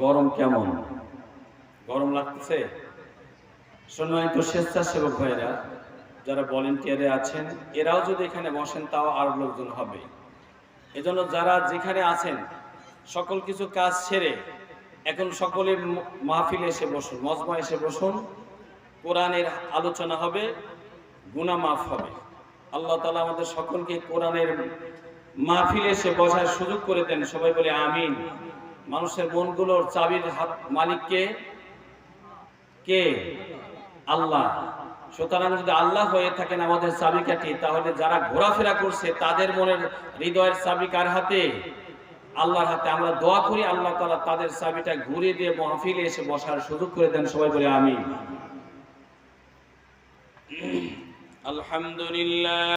গরম কেমন? গরম লাগতেছে? সম্মানিত স্বেচ্ছাসেবক ভাইরা যারা ভলেন্টিয়ারে আছেন, এরাও যদি এখানে বসেন তাও আরো লোকজন হবে। এজন্য যারা যেখানে আছেন সকল কিছু কাজ ছেড়ে এখন সকলে মাহফিলে এসে বসুন, মজমা এসে বসুন। কোরআনের আলোচনা হবে, গুনাহ মাফ হবে। আল্লাহ তাআলা আমাদের সকলকে কোরআনের মাহফিলে এসে বসার সুযোগ করে দেন। সবাই বলে আমিন। মানুষের মনগুলোর চাবির হাত মালিককে কে? আল্লাহ। সুতরাং যদি আল্লাহ হয়ে থাকেন আমাদের চাবিকাঠি, তাহলে যারা ঘোরাফেরা করছে তাদের মনের হৃদয়ের চাবি কার হাতে? আল্লাহর হাতে। আমরা দোয়া করি আল্লাহ তাআলা তাদের চাবিটা ঘুরিয়ে দিয়ে মাহফিলে এসে বসার সুযোগ করে দেন। সবাই বলে আমিন। আলহামদুলিল্লাহ।